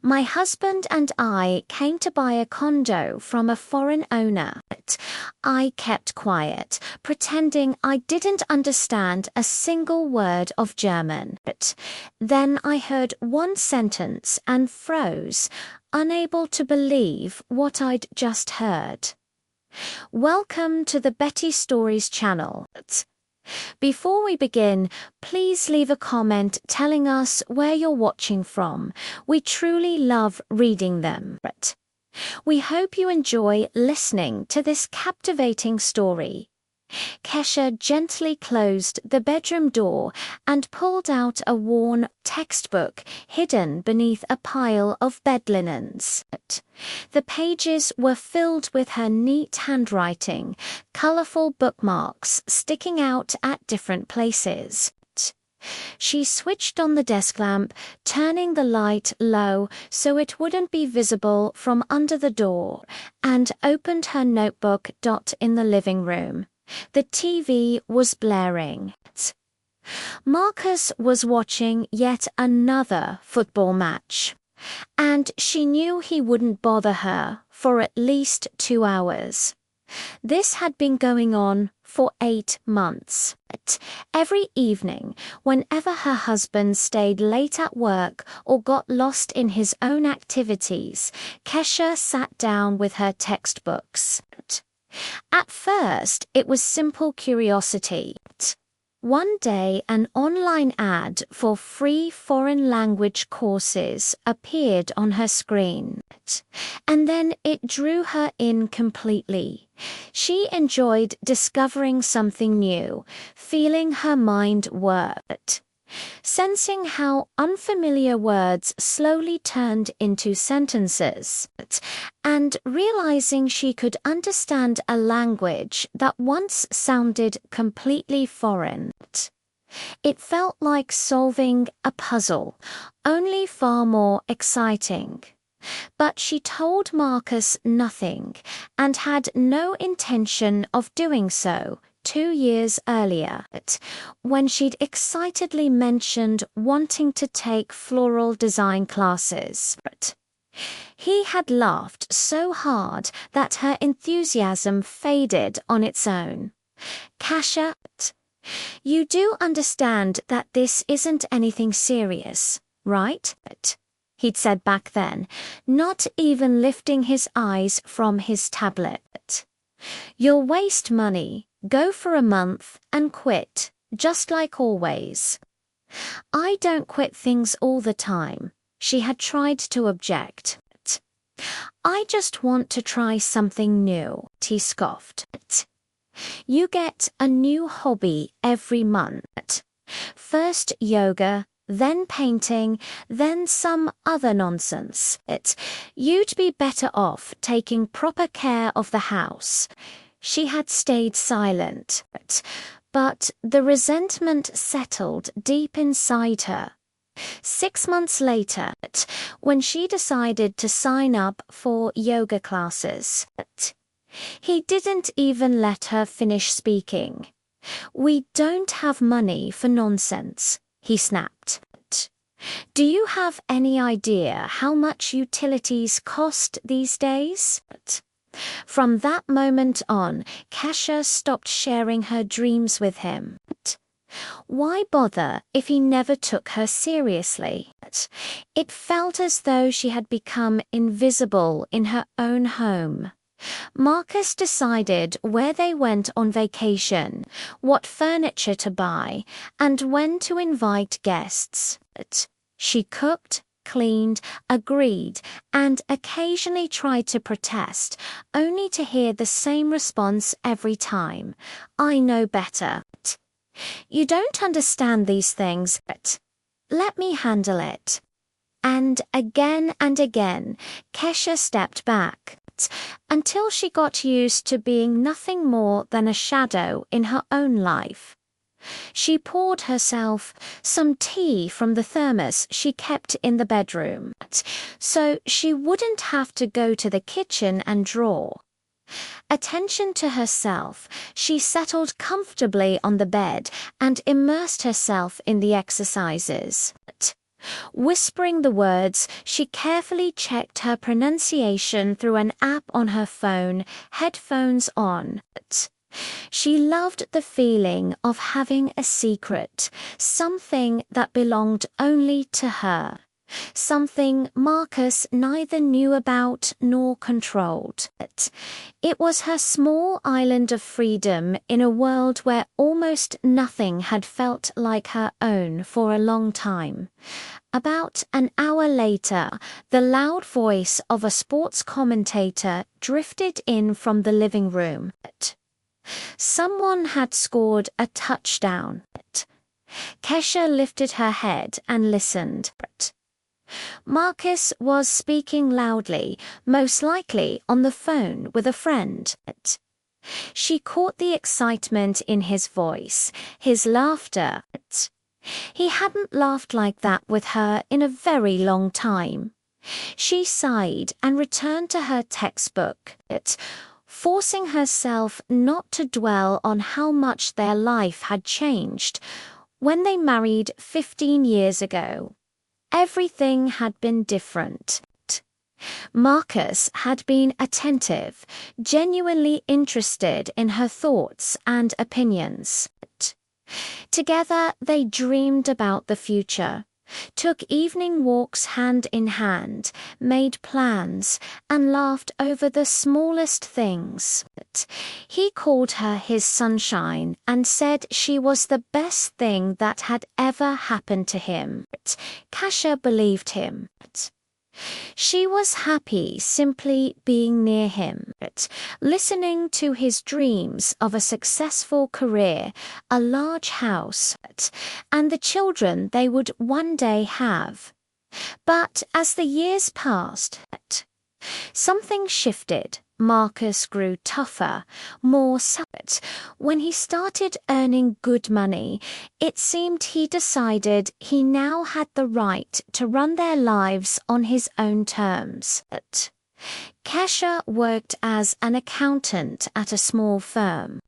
My husband and I came to buy a condo from a foreign owner. I kept quiet, pretending I didn't understand a single word of German. Then I heard one sentence and froze, unable to believe what I'd just heard. Welcome to the Betty Stories channel. Before we begin, please leave a comment telling us where you're watching from. We truly love reading them. We hope you enjoy listening to this captivating story. Kesha gently closed the bedroom door and pulled out a worn textbook hidden beneath a pile of bed linens. The pages were filled with her neat handwriting, colorful bookmarks sticking out at different places. She switched on the desk lamp, turning the light low so it wouldn't be visible from under the door, and opened her notebook. In the living room. The TV was blaring. Marcus was watching yet another football match, and she knew he wouldn't bother her for at least 2 hours. This had been going on for 8 months. Every evening, whenever her husband stayed late at work or got lost in his own activities, Kesha sat down with her textbooks. At first, it was simple curiosity. One day, an online ad for free foreign language courses appeared on her screen, and then it drew her in completely. She enjoyed discovering something new, feeling her mind work, sensing how unfamiliar words slowly turned into sentences, and realizing she could understand a language that once sounded completely foreign. It felt like solving a puzzle, only far more exciting. But she told Marcus nothing, and had no intention of doing so 2 years earlier, when she'd excitedly mentioned wanting to take floral design classes. He had laughed so hard that her enthusiasm faded on its own. Kesha, you do understand that this isn't anything serious, right? He'd said back then, not even lifting his eyes from his tablet. You'll waste money, go for a month, and quit, just like always. I don't quit things all the time, she had tried to object. I just want to try something new, he scoffed. You get a new hobby every month. First yoga, then painting, then some other nonsense. You'd be better off taking proper care of the house. She had stayed silent, but the resentment settled deep inside her. 6 months later, when she decided to sign up for yoga classes, he didn't even let her finish speaking. We don't have money for nonsense, he snapped. Do you have any idea how much utilities cost these days? From that moment on, Kesha stopped sharing her dreams with him. Why bother if he never took her seriously? It felt as though she had become invisible in her own home. Marcus decided where they went on vacation, what furniture to buy, and when to invite guests. She cooked, cleaned, agreed, and occasionally tried to protest, only to hear the same response every time. I know better. You don't understand these things. Let me handle it. And again, Kesha stepped back, until she got used to being nothing more than a shadow in her own life. She poured herself some tea from the thermos she kept in the bedroom, so she wouldn't have to go to the kitchen and draw. Attention to herself, she settled comfortably on the bed and immersed herself in the exercises. Whispering the words, she carefully checked her pronunciation through an app on her phone, headphones on. She loved the feeling of having a secret, something that belonged only to her. Something Marcus neither knew about nor controlled. It was her small island of freedom in a world where almost nothing had felt like her own for a long time. About an hour later, the loud voice of a sports commentator drifted in from the living room. Someone had scored a touchdown. Kesha lifted her head and listened. Marcus was speaking loudly, most likely on the phone with a friend. She caught the excitement in his voice, his laughter. He hadn't laughed like that with her in a very long time. She sighed and returned to her textbook, forcing herself not to dwell on how much their life had changed. When they married 15 years ago, everything had been different. Marcus had been attentive, genuinely interested in her thoughts and opinions. Together they dreamed about the future, took evening walks hand in hand, made plans, and laughed over the smallest things. He called her his sunshine and said she was the best thing that had ever happened to him. Kasha believed him. She was happy simply being near him, listening to his dreams of a successful career, a large house, and the children they would one day have. But as the years passed, something shifted. Marcus grew tougher, more savage. When he started earning good money, it seemed he decided he now had the right to run their lives on his own terms. Kesha worked as an accountant at a small firm.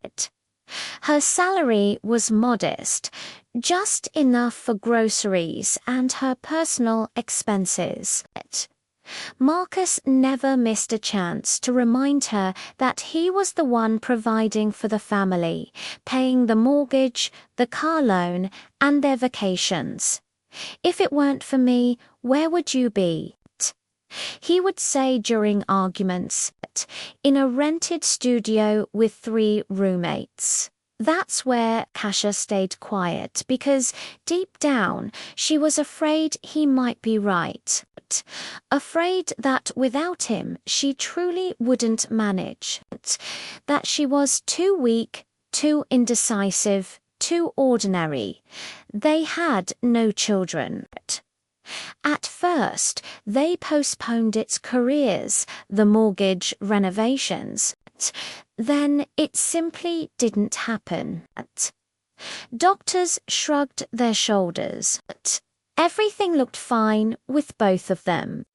Her salary was modest, just enough for groceries and her personal expenses. Marcus never missed a chance to remind her that he was the one providing for the family, paying the mortgage, the car loan, and their vacations. "If it weren't for me, where would you be?" he would say during arguments, in a rented studio with 3 roommates. That's where Kasha stayed quiet, because deep down she was afraid he might be right. Afraid that without him she truly wouldn't manage. That she was too weak, too indecisive, too ordinary. They had no children. At first, they postponed its careers, the mortgage, renovations. Then it simply didn't happen. Doctors shrugged their shoulders. Everything looked fine with both of them.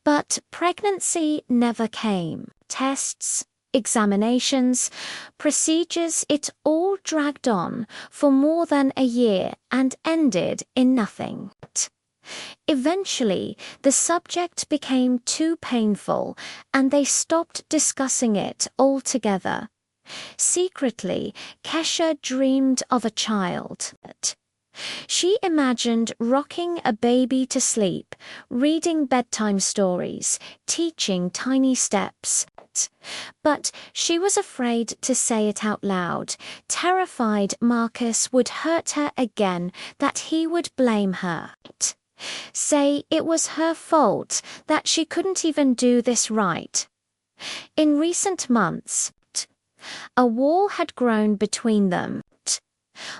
But pregnancy never came. Tests, examinations, procedures, it all dragged on for more than a year and ended in nothing. Eventually, the subject became too painful, and they stopped discussing it altogether. Secretly, Kesha dreamed of a child. She imagined rocking a baby to sleep, reading bedtime stories, teaching tiny steps. But she was afraid to say it out loud, terrified Marcus would hurt her again, that he would blame her. Say it was her fault, that she couldn't even do this right. In recent months, a wall had grown between them.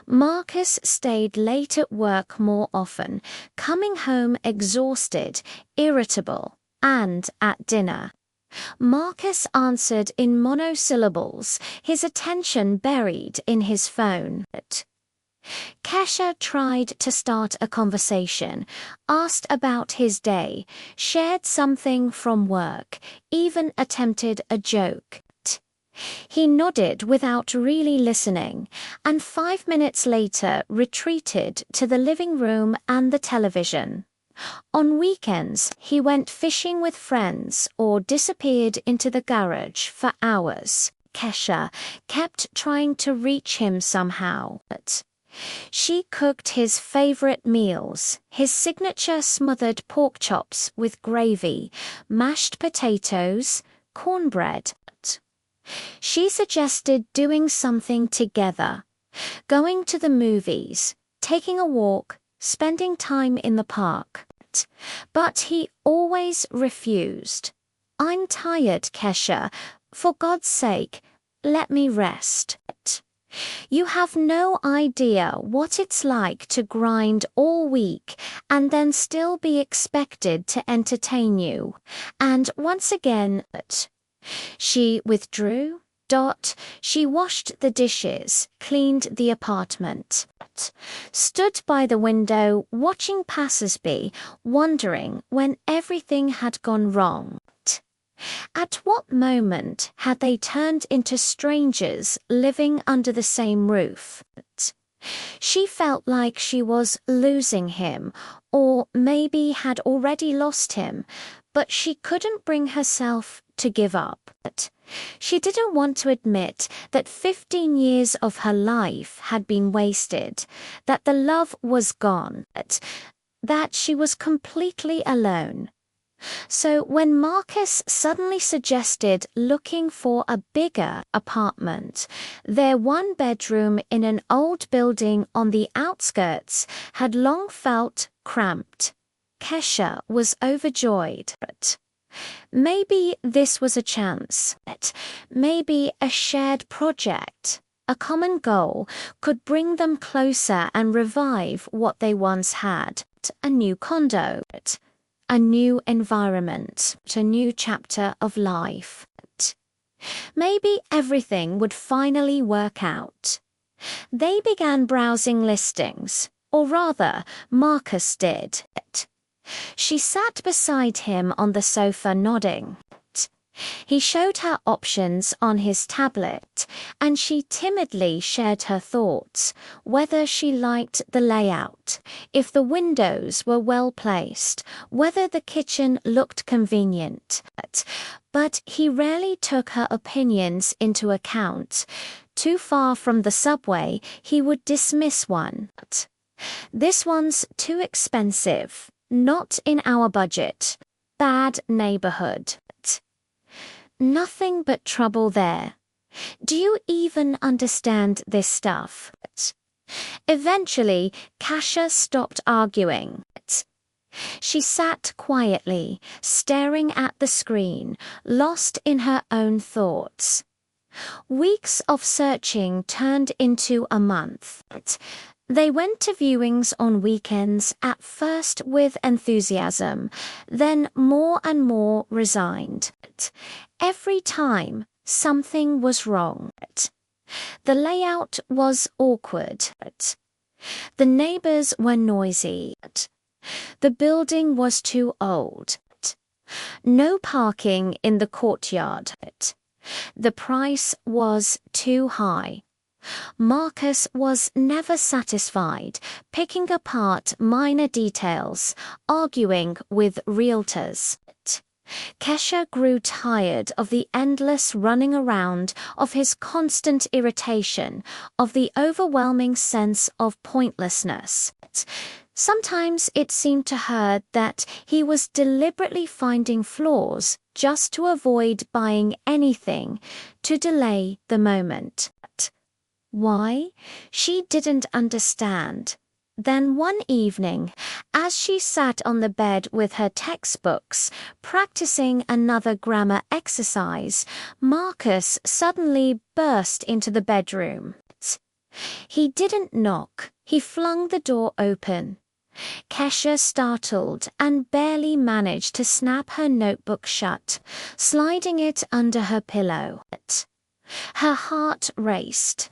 Marcus stayed late at work more often, coming home exhausted, irritable, and at dinner. Marcus answered in monosyllables, his attention buried in his phone. Kesha tried to start a conversation, asked about his day, shared something from work, even attempted a joke. He nodded without really listening, and 5 minutes later retreated to the living room and the television. On weekends, he went fishing with friends or disappeared into the garage for hours. Kesha kept trying to reach him somehow, but she cooked his favorite meals, his signature smothered pork chops with gravy, mashed potatoes, cornbread. She suggested doing something together, going to the movies, taking a walk, spending time in the park. But he always refused. "I'm tired, Kesha. For God's sake, let me rest." You have no idea what it's like to grind all week and then still be expected to entertain you. And once again, she withdrew. She washed the dishes, cleaned the apartment, stood by the window watching passers-by, wondering when everything had gone wrong. At what moment had they turned into strangers living under the same roof? She felt like she was losing him, or maybe had already lost him, but she couldn't bring herself to give up. She didn't want to admit that 15 years of her life had been wasted, that the love was gone, that she was completely alone. So when Marcus suddenly suggested looking for a bigger apartment, their one bedroom in an old building on the outskirts had long felt cramped. Kesha was overjoyed. Maybe this was a chance. Maybe a shared project, a common goal, could bring them closer and revive what they once had. A new condo, a new environment, a new chapter of life. Maybe everything would finally work out. They began browsing listings, or rather, Marcus did. She sat beside him on the sofa nodding. He showed her options on his tablet, and she timidly shared her thoughts, whether she liked the layout, if the windows were well placed, whether the kitchen looked convenient. But he rarely took her opinions into account. Too far from the subway, he would dismiss one. "This one's too expensive. Not in our budget. Bad neighborhood." Nothing but trouble there. Do you even understand this stuff? Eventually, Kesha stopped arguing. She sat quietly, staring at the screen, lost in her own thoughts. Weeks of searching turned into a month. They went to viewings on weekends, at first with enthusiasm, then more and more resigned. Every time, something was wrong. The layout was awkward. The neighbors were noisy. The building was too old. No parking in the courtyard. The price was too high. Marcus was never satisfied, picking apart minor details, arguing with realtors. Kesha grew tired of the endless running around, of his constant irritation, of the overwhelming sense of pointlessness. Sometimes it seemed to her that he was deliberately finding flaws just to avoid buying anything, to delay the moment. Why? She didn't understand. Then one evening, as she sat on the bed with her textbooks, practicing another grammar exercise, Marcus suddenly burst into the bedroom. He didn't knock. He flung the door open. Kesha startled and barely managed to snap her notebook shut, sliding it under her pillow. Her heart raced.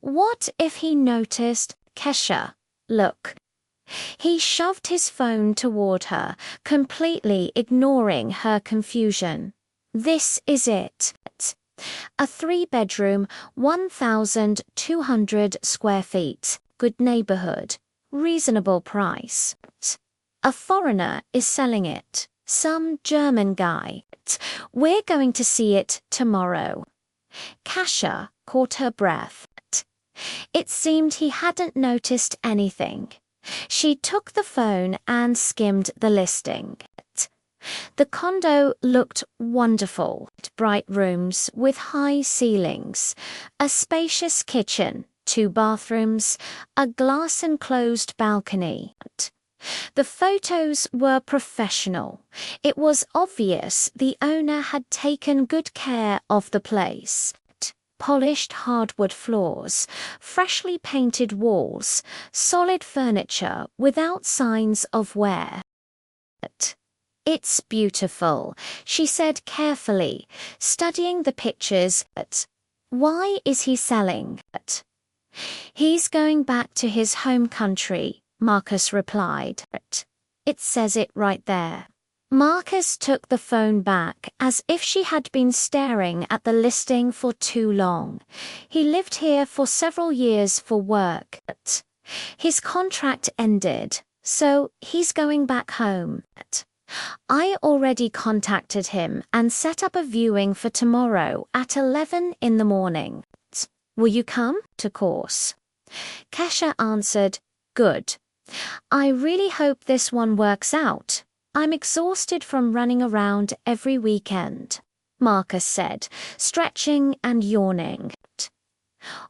What if he noticed? "Kesha, look." He shoved his phone toward her, completely ignoring her confusion. "This is it. A 3-bedroom, 1,200 square feet, good neighborhood, reasonable price. A foreigner is selling it, some German guy. We're going to see it tomorrow. Kasia caught her breath. It seemed he hadn't noticed anything. She took the phone and skimmed the listing. The condo looked wonderful. Bright rooms with high ceilings, a spacious kitchen, 2 bathrooms, a glass-enclosed balcony. The photos were professional. It was obvious the owner had taken good care of the place. Polished hardwood floors, freshly painted walls, solid furniture without signs of wear. It's beautiful, she said carefully, studying the pictures. Why is he selling? He's going back to his home country, Marcus replied. It says it right there. Marcus took the phone back as if she had been staring at the listing for too long. He lived here for several years for work. His contract ended, so he's going back home. I already contacted him and set up a viewing for tomorrow at 11 in the morning. Will you come? Of course. Kasia answered, Good. I really hope this one works out. I'm exhausted from running around every weekend, Marcus said, stretching and yawning.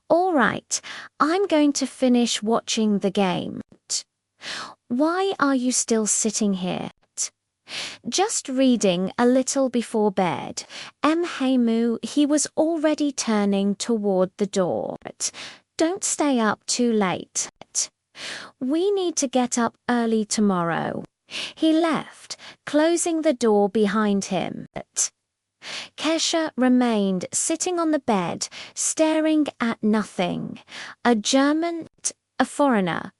All right, I'm going to finish watching the game. Why are you still sitting here? Just reading a little before bed. Mhemu, he was already turning toward the door. Don't stay up too late. We need to get up early tomorrow. He left, closing the door behind him. Kasia remained sitting on the bed, staring at nothing. A German, a foreigner.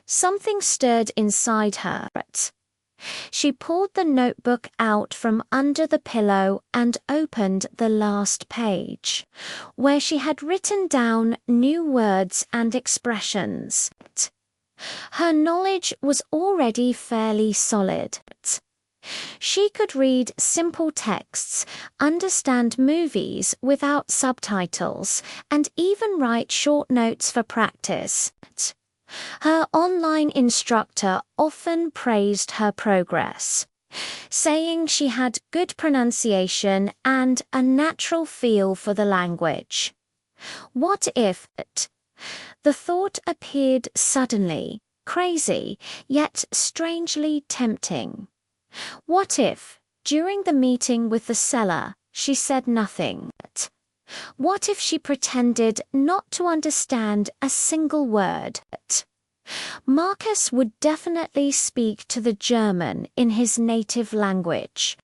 Something stirred inside her. She pulled the notebook out from under the pillow and opened the last page, where she had written down new words and expressions. Her knowledge was already fairly solid. She could read simple texts, understand movies without subtitles, and even write short notes for practice. Her online instructor often praised her progress, saying she had good pronunciation and a natural feel for the language. What if the thought appeared suddenly, crazy, yet strangely tempting. What if, during the meeting with the seller, she said nothing? What if she pretended not to understand a single word? Marcus would definitely speak to the German in his native language.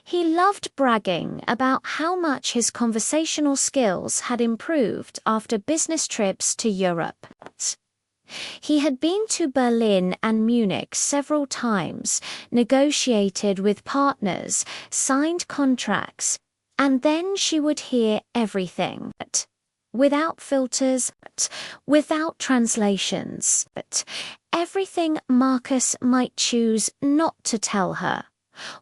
He loved bragging about how much his conversational skills had improved after business trips to Europe. He had been to Berlin and Munich several times, negotiated with partners, signed contracts, and then she would hear everything. Without filters, without translations, everything Marcus might choose not to tell her.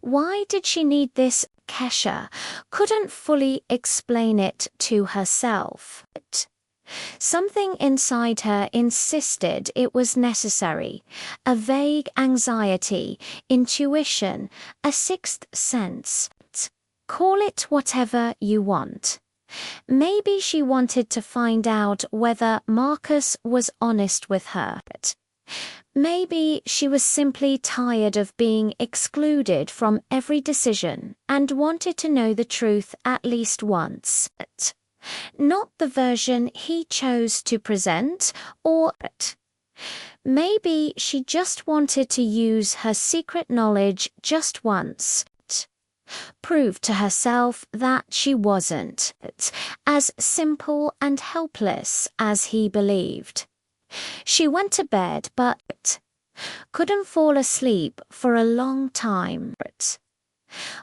Why did she need this? Kasia couldn't fully explain it to herself. Something inside her insisted it was necessary. A vague anxiety, intuition, a sixth sense. Call it whatever you want. Maybe she wanted to find out whether Marcus was honest with her. Maybe she was simply tired of being excluded from every decision and wanted to know the truth at least once. Not the version he chose to present, or maybe she just wanted to use her secret knowledge just once. Prove to herself that she wasn't as simple and helpless as he believed. She went to bed but couldn't fall asleep for a long time.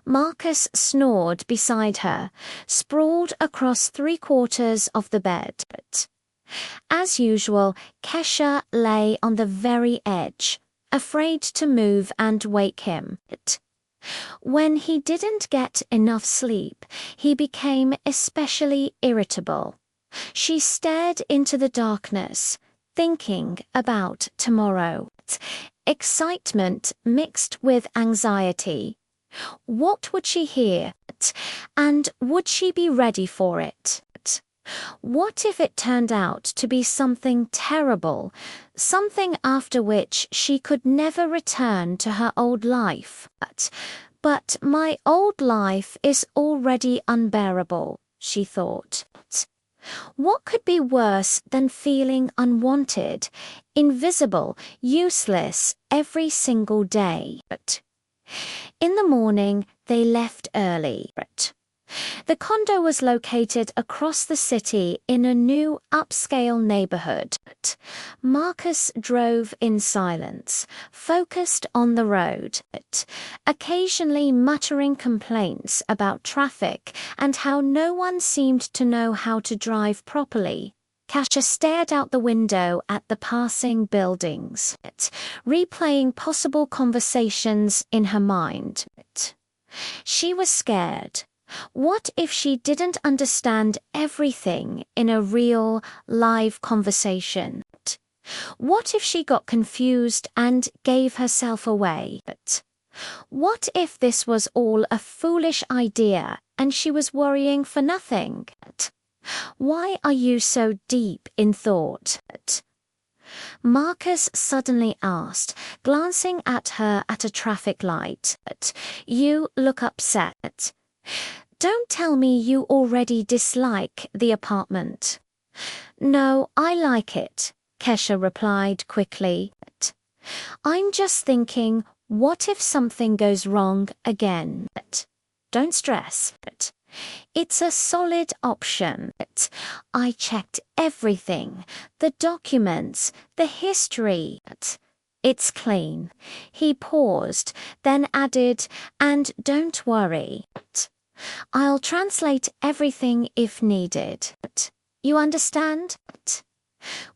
Marcus snored beside her, sprawled across 3/4 of the bed. As usual, Kesha lay on the very edge, afraid to move and wake him. When he didn't get enough sleep, he became especially irritable. She stared into the darkness, thinking about tomorrow. Excitement mixed with anxiety. What would she hear? And would she be ready for it? What if it turned out to be something terrible, something after which she could never return to her old life? But my old life is already unbearable, she thought. What could be worse than feeling unwanted, invisible, useless every single day? In the morning, they left early. The condo was located across the city in a new upscale neighborhood. Marcus drove in silence, focused on the road, occasionally muttering complaints about traffic and how no one seemed to know how to drive properly. Kesha stared out the window at the passing buildings, replaying possible conversations in her mind. She was scared. What if she didn't understand everything in a real, live conversation? What if she got confused and gave herself away? What if this was all a foolish idea and she was worrying for nothing? Why are you so deep in thought? Marcus suddenly asked, glancing at her at a traffic light. You look upset. Don't tell me you already dislike the apartment. No, I like it, Kesha replied quickly. I'm just thinking, what if something goes wrong again? Don't stress. It's a solid option. I checked everything, the documents, the history. It's clean. He paused, then added, and don't worry. I'll translate everything if needed. You understand?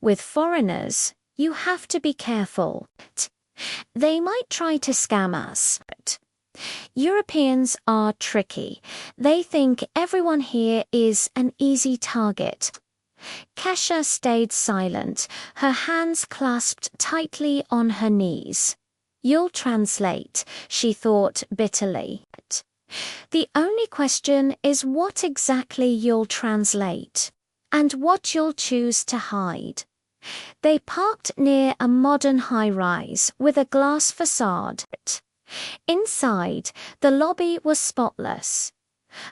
With foreigners, you have to be careful. They might try to scam us. Europeans are tricky. They think everyone here is an easy target. Kesha stayed silent, her hands clasped tightly on her knees. You'll translate, she thought bitterly. The only question is what exactly you'll translate, and what you'll choose to hide. They parked near a modern high-rise with a glass facade. Inside, the lobby was spotless.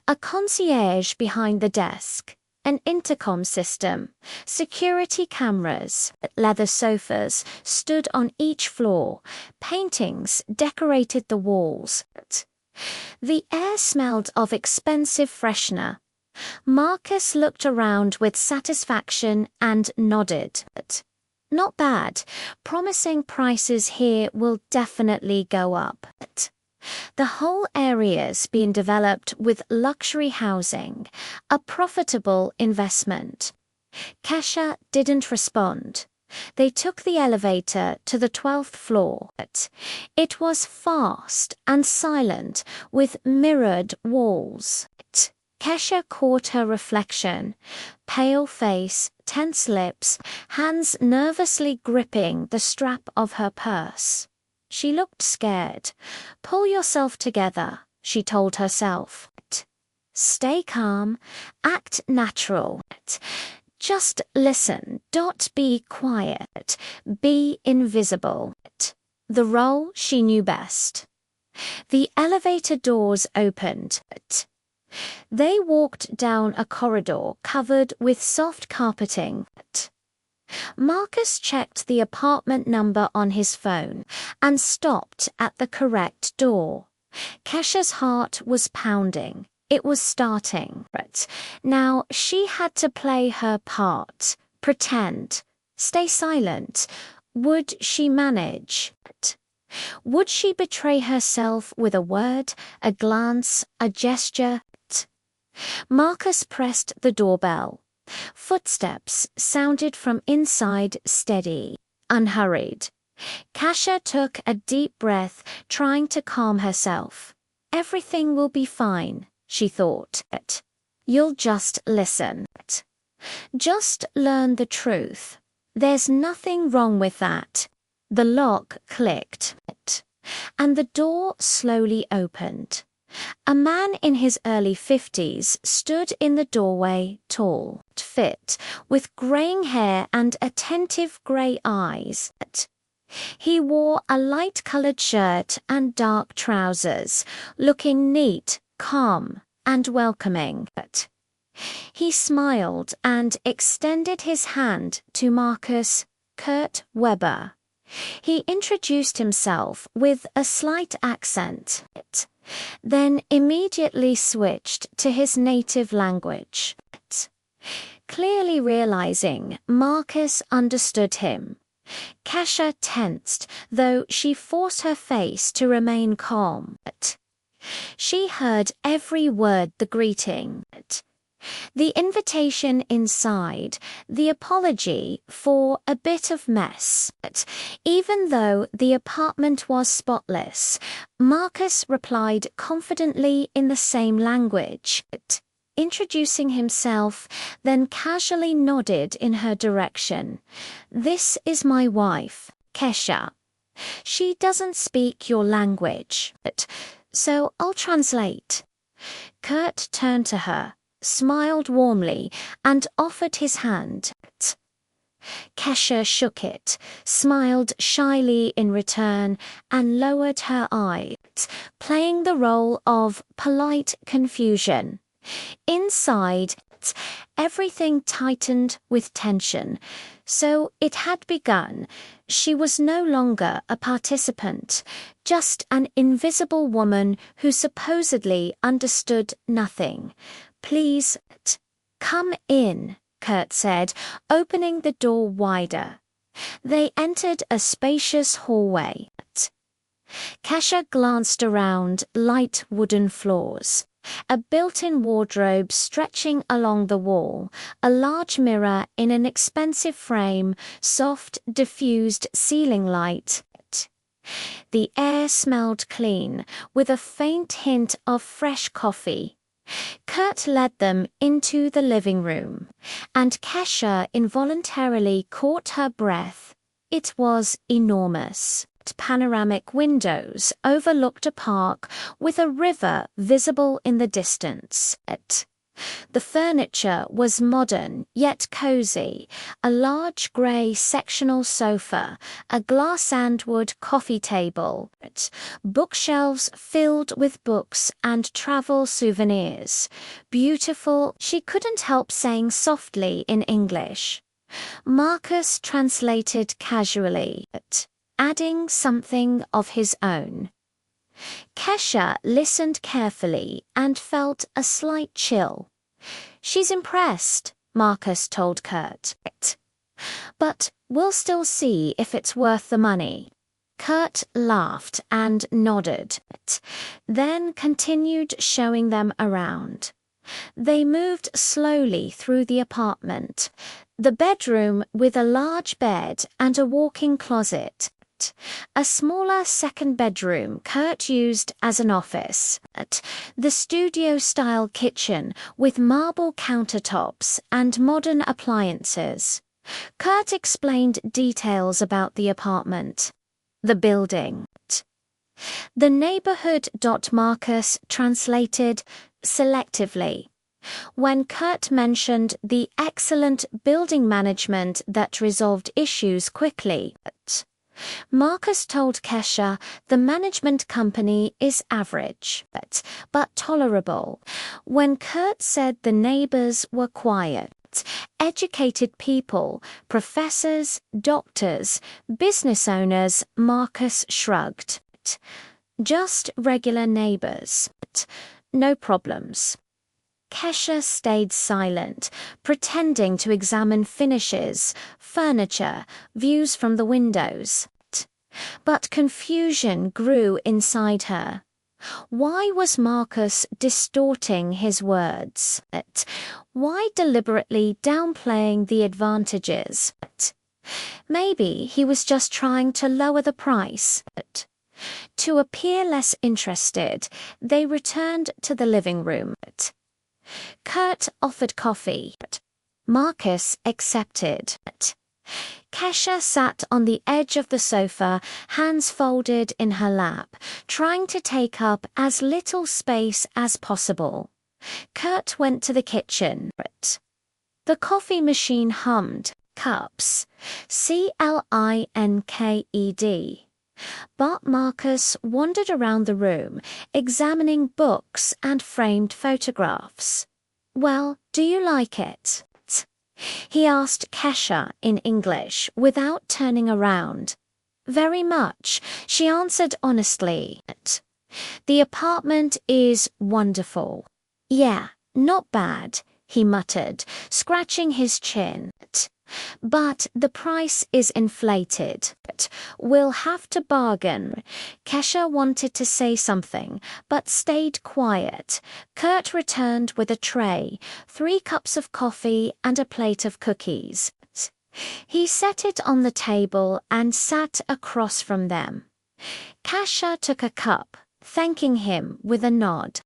A concierge behind the desk, an intercom system, security cameras, leather sofas stood on each floor, paintings decorated the walls. The air smelled of expensive freshener. Marcus looked around with satisfaction and nodded. Not bad. Promising prices here will definitely go up. The whole area's been developed with luxury housing, a profitable investment. Kesha didn't respond. They took the elevator to the 12th floor. It was fast and silent, with mirrored walls. Kesha caught her reflection, pale face, tense lips, hands nervously gripping the strap of her purse. She looked scared. Pull yourself together, she told herself. Stay calm, act natural. Just listen, don't be quiet, be invisible. The role she knew best. The elevator doors opened. They walked down a corridor covered with soft carpeting. Marcus checked the apartment number on his phone and stopped at the correct door. Kesha's heart was pounding. It was starting. Now she had to play her part, pretend, stay silent. Would she manage? Would she betray herself with a word, a glance, a gesture? Marcus pressed the doorbell. Footsteps sounded from inside, steady, unhurried. Kasia took a deep breath, trying to calm herself. Everything will be fine, she thought. You'll just listen. Just learn the truth. There's nothing wrong with that. The lock clicked, and the door slowly opened. A man in his early 50s stood in the doorway, tall, fit, with graying hair and attentive grey eyes. He wore a light-coloured shirt and dark trousers, looking neat, calm, and welcoming. He smiled and extended his hand to Marcus Kurt Weber. He introduced himself with a slight accent, then immediately switched to his native language. Clearly realizing Marcus understood him, Kasia tensed, though she forced her face to remain calm. She heard every word, the greeting, the invitation inside, the apology for a bit of mess. Even though the apartment was spotless, Marcus replied confidently in the same language, introducing himself, then casually nodded in her direction. This is my wife, Kasia. She doesn't speak your language, so I'll translate. Kurt turned to her, smiled warmly, and offered his hand. Kasia shook it, smiled shyly in return, and lowered her eyes, playing the role of polite confusion. Inside, everything tightened with tension. So it had begun. She was no longer a participant, just an invisible woman who supposedly understood nothing. Please, come in, Kurt said, opening the door wider. They entered a spacious hallway. Kasia glanced around, light wooden floors, a built-in wardrobe stretching along the wall, a large mirror in an expensive frame, soft, diffused ceiling light. The air smelled clean, with a faint hint of fresh coffee. Kurt led them into the living room, and Kasia involuntarily caught her breath. It was enormous. Panoramic windows overlooked a park with a river visible in the distance. The furniture was modern yet cozy, a large grey sectional sofa, a glass sandwood coffee table, bookshelves filled with books and travel souvenirs. Beautiful, she couldn't help saying softly in English. Marcus translated casually, adding something of his own. Kasia listened carefully and felt a slight chill. She's impressed, Marcus told Kurt. But we'll still see if it's worth the money. Kurt laughed and nodded, then continued showing them around. They moved slowly through the apartment. The bedroom with a large bed and a walk-in closet. A smaller second bedroom Kurt used as an office. The studio-style kitchen with marble countertops and modern appliances. Kurt explained details about the apartment. The building. The neighborhood. Marcus translated selectively. When Kurt mentioned the excellent building management that resolved issues quickly, Marcus told Kasia the management company is average, but tolerable. When Kurt said the neighbors were quiet, educated people, professors, doctors, business owners, Marcus shrugged. Just regular neighbors. No problems. Kasia stayed silent, pretending to examine finishes, furniture, views from the windows. But confusion grew inside her. Why was Marcus distorting his words? Why deliberately downplaying the advantages? Maybe he was just trying to lower the price. To appear less interested, they returned to the living room. Kurt offered coffee. Marcus accepted. Kesha sat on the edge of the sofa, hands folded in her lap, trying to take up as little space as possible. Kurt went to the kitchen. The coffee machine hummed, cups, CLINKED. But Marcus wandered around the room, examining books and framed photographs. "Well, do you like it?" he asked Kesha in English without turning around. "Very much," she answered honestly. "The apartment is wonderful." "Yeah, not bad," he muttered, scratching his chin. "But the price is inflated. We'll have to bargain." Kesha wanted to say something, but stayed quiet. Kurt returned with a tray, 3 cups of coffee and a plate of cookies. He set it on the table and sat across from them. Kesha took a cup, thanking him with a nod.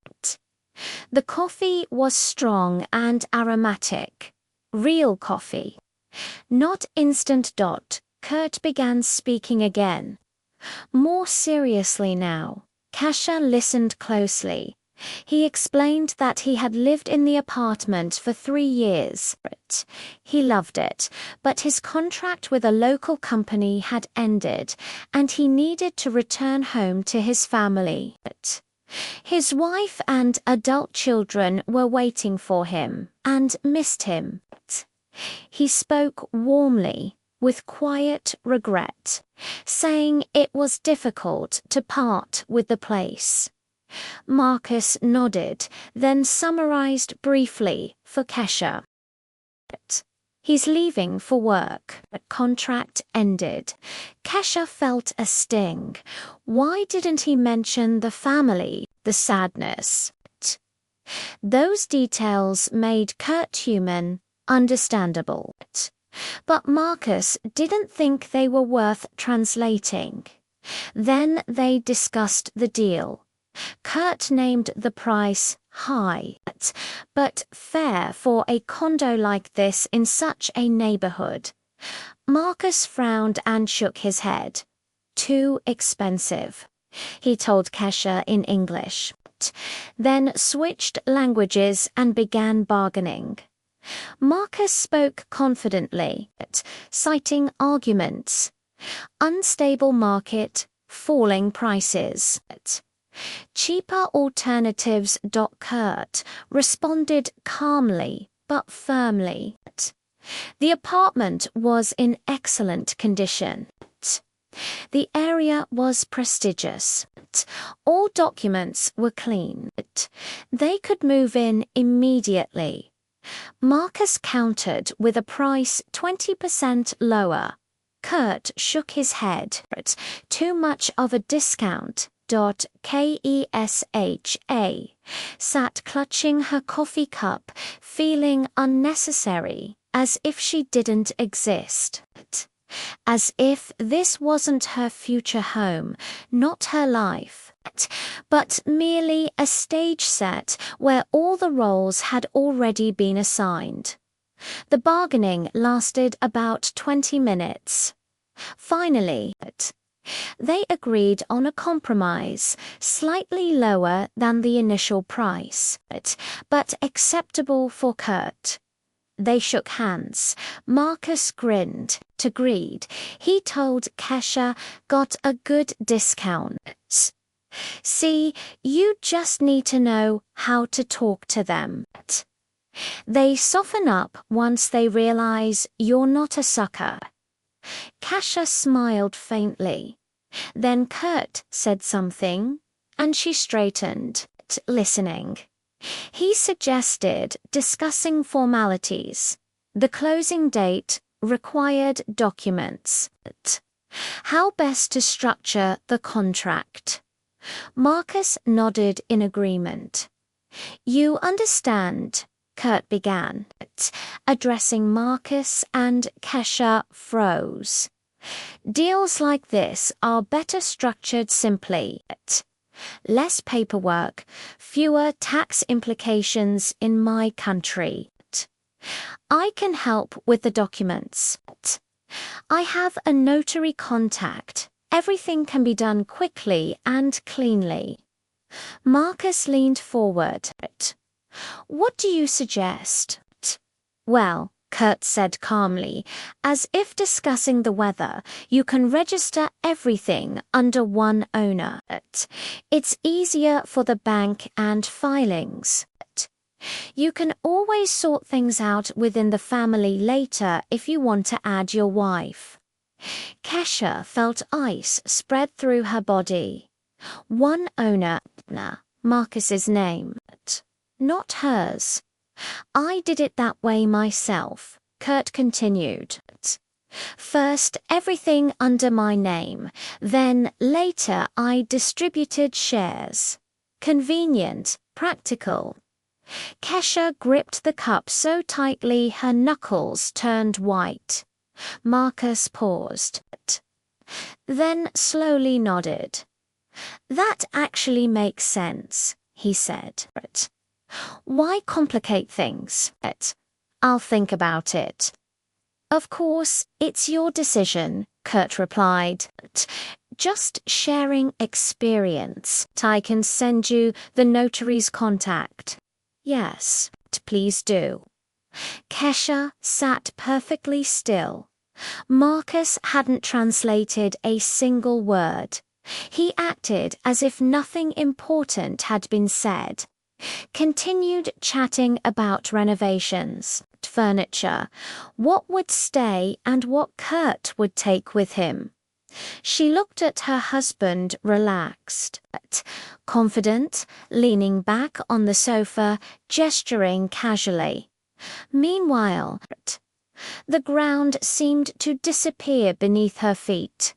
The coffee was strong and aromatic. Real coffee. Not instant. Kurt began speaking again. More seriously now. Kesha listened closely. He explained that he had lived in the apartment for 3 years. He loved it, but his contract with a local company had ended, and he needed to return home to his family. His wife and adult children were waiting for him and missed him. He spoke warmly, with quiet regret, saying it was difficult to part with the place. Marcus nodded, then summarized briefly for Kesha. "He's leaving for work. Contract ended." Kesha felt a sting. Why didn't he mention the family, the sadness? Those details made Kurt human, understandable. But Marcus didn't think they were worth translating. Then they discussed the deal. Kurt named the price high, but fair for a condo like this in such a neighborhood. Marcus frowned and shook his head. "Too expensive," he told Kesha in English, then switched languages and began bargaining. Marcus spoke confidently, citing arguments. Unstable market, falling prices. Cheaper alternatives. Kurt responded calmly but firmly. The apartment was in excellent condition. The area was prestigious. All documents were clean. They could move in immediately. Marcus countered with a price 20% lower. Kurt shook his head. "Too much of a discount." Kesha sat clutching her coffee cup, feeling unnecessary, as if she didn't exist. As if this wasn't her future home, not her life, but merely a stage set where all the roles had already been assigned. The bargaining lasted about 20 minutes. Finally, they agreed on a compromise, slightly lower than the initial price, but acceptable for Kurt. They shook hands. Marcus grinned. Agreed. He told Kesha, "Got a good discount. See, you just need to know how to talk to them. They soften up once they realize you're not a sucker." Kesha smiled faintly. Then Kurt said something, and she straightened, listening. He suggested discussing formalities, the closing date, required documents. How best to structure the contract? Marcus nodded in agreement. You understand, Kurt began, addressing Marcus, and Kesha froze. Deals like this are better structured simply. Less paperwork, fewer tax implications in my country. I can help with the documents. I have a notary contact. Everything can be done quickly and cleanly. Marcus leaned forward. What do you suggest? Well, Kurt said calmly, as if discussing the weather, you can register everything under one owner. It's easier for the bank and filings. You can always sort things out within the family later if you want to add your wife. Kesha felt ice spread through her body. One owner, Marcus's name, not hers. I did it that way myself, Kurt continued. First, everything under my name, then later I distributed shares. Convenient, practical. Kesha gripped the cup so tightly her knuckles turned white. Marcus paused, then slowly nodded. That actually makes sense, he said. Why complicate things? I'll think about it. Of course, it's your decision, Kurt replied. Just sharing experience. I can send you the notary's contact. Yes, please do. Kesha sat perfectly still. Marcus hadn't translated a single word. He acted as if nothing important had been said. Continued chatting about renovations, furniture, what would stay and what Kurt would take with him. She looked at her husband relaxed, confident, leaning back on the sofa, gesturing casually. Meanwhile, the ground seemed to disappear beneath her feet.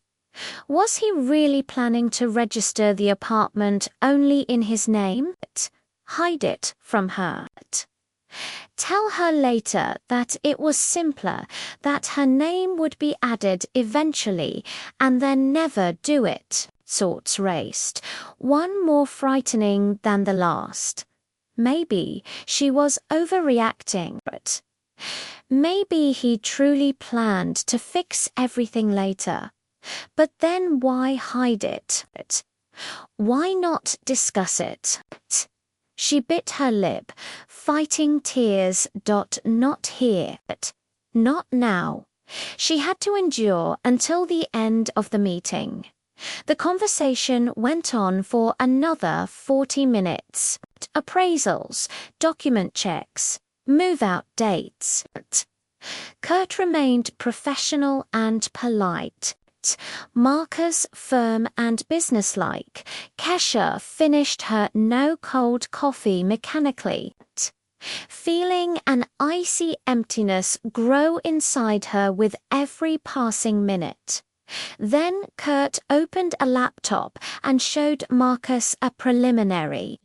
Was he really planning to register the apartment only in his name? Hide it from her. Tell her later that it was simpler, that her name would be added eventually, and then never do it. Thoughts raced, one more frightening than the last. Maybe she was overreacting. Maybe he truly planned to fix everything later. But then why hide it? Why not discuss it? She bit her lip, fighting tears. Not here. Not now. She had to endure until the end of the meeting. The conversation went on for another 40 minutes. Appraisals, document checks, move-out dates. Kurt remained professional and polite. Marcus firm and businesslike. Kesha finished her no cold coffee mechanically, feeling an icy emptiness grow inside her with every passing minute. Then Kurt opened a laptop and showed Marcus a preliminary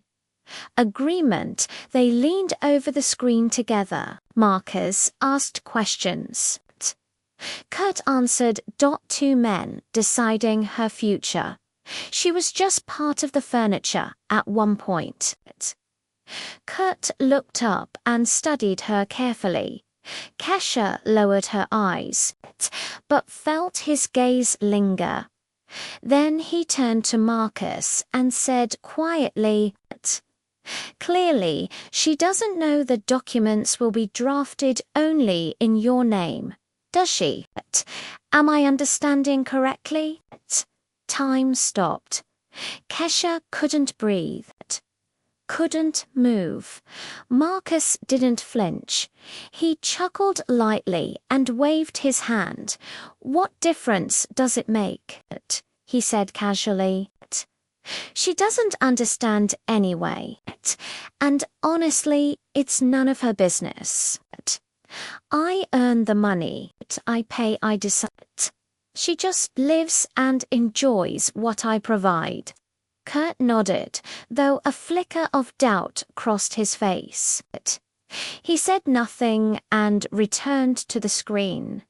agreement. They leaned over the screen together. Marcus asked questions. Kurt answered. Two men deciding her future. She was just part of the furniture at one point. Kurt looked up and studied her carefully. Kesha lowered her eyes, but felt his gaze linger. Then he turned to Marcus and said quietly, clearly, she doesn't know the documents will be drafted only in your name. Does she? Am I understanding correctly? Time stopped. Kesha couldn't breathe, couldn't move. Marcus didn't flinch. He chuckled lightly and waved his hand. What difference does it make? He said casually. She doesn't understand anyway. And honestly, it's none of her business. I earn the money. I pay, I decide. She just lives and enjoys what I provide. Kurt nodded, though a flicker of doubt crossed his face. He said nothing and returned to the screen.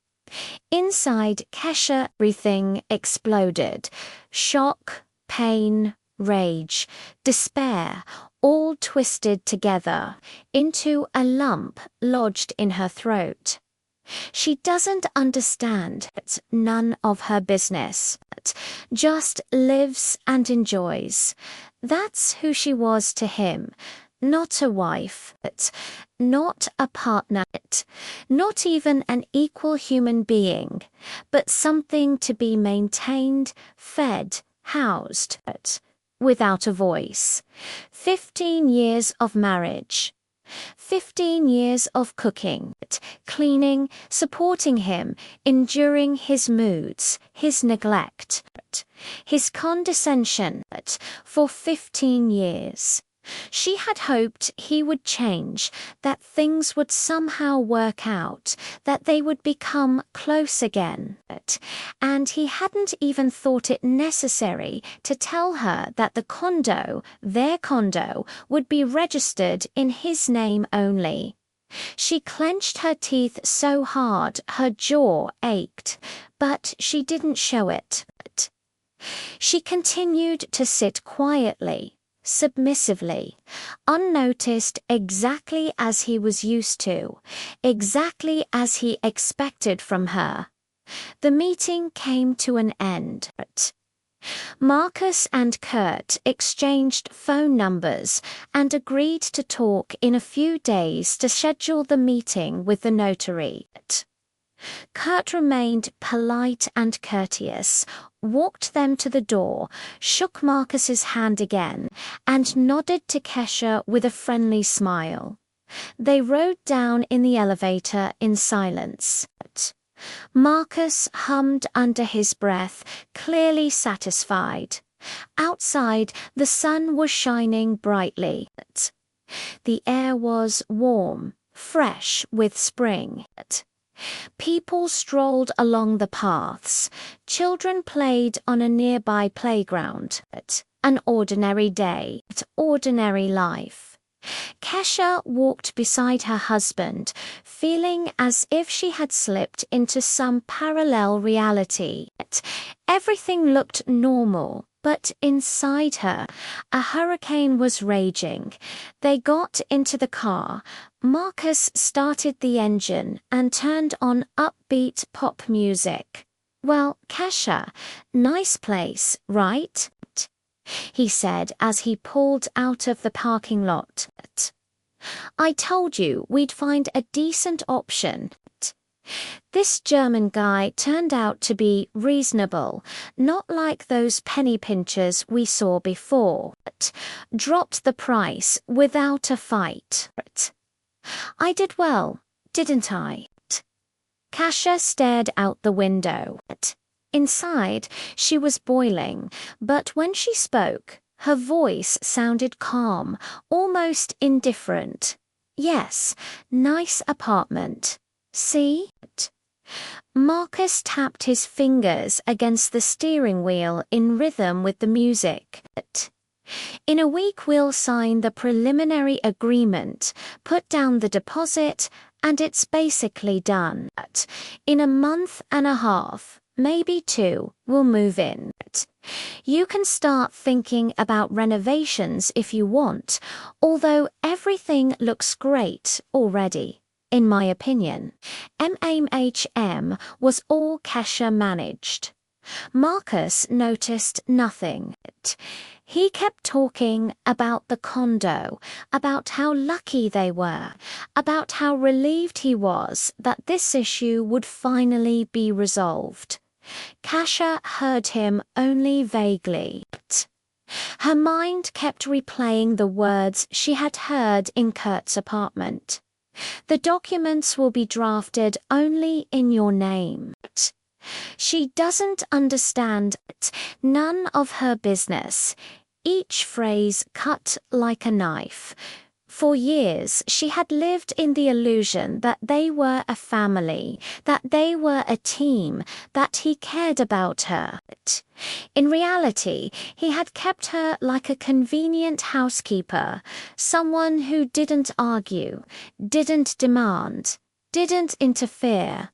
Inside Kesha, everything exploded. Shock, pain, rage, despair, all twisted together into a lump lodged in her throat. She doesn't understand. It's none of her business. Just lives and enjoys. That's who she was to him. Not a wife, not a partner, not even an equal human being, but something to be maintained, fed, housed, without a voice. 15 years of marriage. 15 years of cooking, cleaning, supporting him, enduring his moods, his neglect, his condescension, for 15 years. She had hoped he would change, that things would somehow work out, that they would become close again. And he hadn't even thought it necessary to tell her that the condo, their condo, would be registered in his name only. She clenched her teeth so hard her jaw ached, but she didn't show it. She continued to sit quietly, submissively, unnoticed, exactly as he was used to, exactly as he expected from her. The meeting came to an end. Marcus and Kurt exchanged phone numbers and agreed to talk in a few days to schedule the meeting with the notary. Kurt remained polite and courteous, walked them to the door, shook Marcus's hand again, and nodded to Kesha with a friendly smile. They rode down in the elevator in silence. Marcus hummed under his breath, clearly satisfied. Outside, the sun was shining brightly. The air was warm, fresh with spring. People strolled along the paths. Children played on a nearby playground. An ordinary day, ordinary life. Kesha walked beside her husband, feeling as if she had slipped into some parallel reality. Everything looked normal, but inside her, a hurricane was raging. They got into the car. Marcus started the engine and turned on upbeat pop music. "Well, Kesha, nice place, right?" he said as he pulled out of the parking lot. "I told you we'd find a decent option." This German guy turned out to be reasonable, not like those penny pinchers we saw before. Dropped the price without a fight. I did well, didn't I? Kasia stared out the window. Inside, she was boiling, but when she spoke, her voice sounded calm, almost indifferent. "Yes, nice apartment. See?" Marcus tapped his fingers against the steering wheel in rhythm with the music. "In a week we'll sign the preliminary agreement, put down the deposit, and it's basically done. In a month and a half, maybe 2, we'll move in. You can start thinking about renovations if you want, although everything looks great already. In my opinion, MHM was all Kesha managed." Marcus noticed nothing. He kept talking about the condo, about how lucky they were, about how relieved he was that this issue would finally be resolved. Kasia heard him only vaguely. Her mind kept replaying the words she had heard in Kurt's apartment. "The documents will be drafted only in your name." She doesn't understand. None of her business. Each phrase cut like a knife. For years, she had lived in the illusion that they were a family, that they were a team, that he cared about her. In reality, he had kept her like a convenient housekeeper, someone who didn't argue, didn't demand, didn't interfere.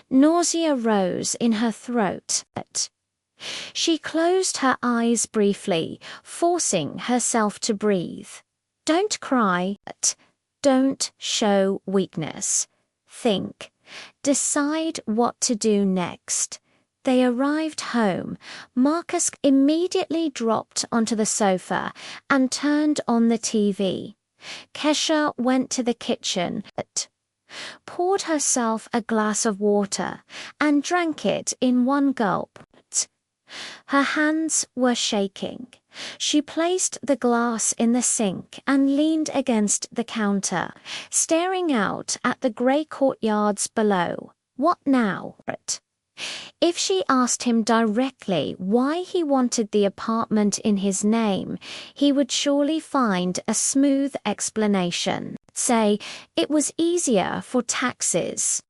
Nausea rose in her throat. She closed her eyes briefly, forcing herself to breathe. Don't cry. Don't show weakness. Think. Decide what to do next. They arrived home. Marcus immediately dropped onto the sofa and turned on the TV. Kesha went to the kitchen, poured herself a glass of water, and drank it in one gulp. Her hands were shaking. She placed the glass in the sink and leaned against the counter, staring out at the grey courtyards below. What now? If she asked him directly why he wanted the apartment in his name, he would surely find a smooth explanation. Say, it was easier for taxes.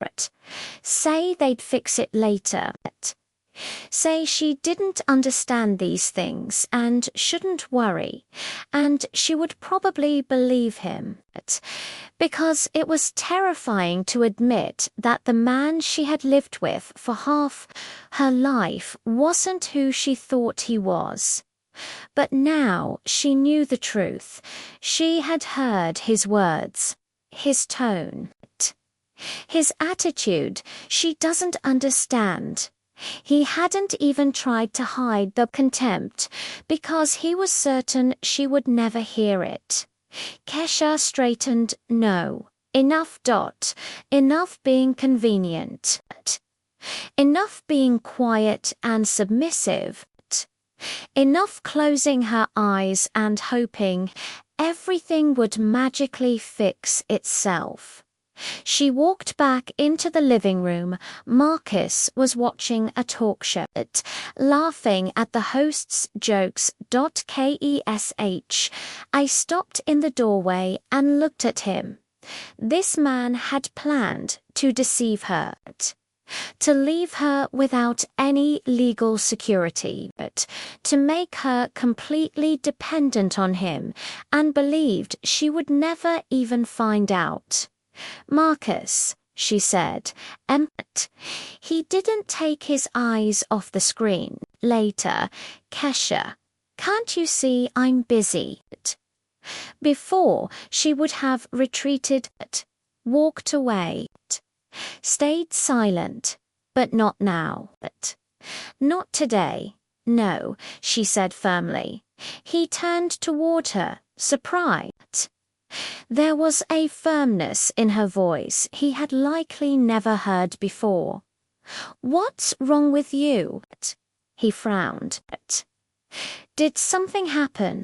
Say they'd fix it later. Say she didn't understand these things and shouldn't worry, and she would probably believe him, because it was terrifying to admit that the man she had lived with for half her life wasn't who she thought he was. But now she knew the truth. She had heard his words, his tone, his attitude. She doesn't understand. He hadn't even tried to hide the contempt because he was certain she would never hear it. Kesha straightened. No. Enough. Enough being convenient. Enough being quiet and submissive. Enough closing her eyes and hoping everything would magically fix itself. She walked back into the living room. Marcus was watching a talk show, laughing at the host's jokes. Kesh. I stopped in the doorway and looked at him. This man had planned to deceive her, to leave her without any legal security, to make her completely dependent on him, and believed she would never even find out. Marcus, she said, he didn't take his eyes off the screen. Later, Kesha, can't you see I'm busy? Before, she would have retreated, walked away, stayed silent, but not now. Not today. No, she said firmly. He turned toward her, surprised. There was a firmness in her voice he had likely never heard before. What's wrong with you? He frowned. Did something happen?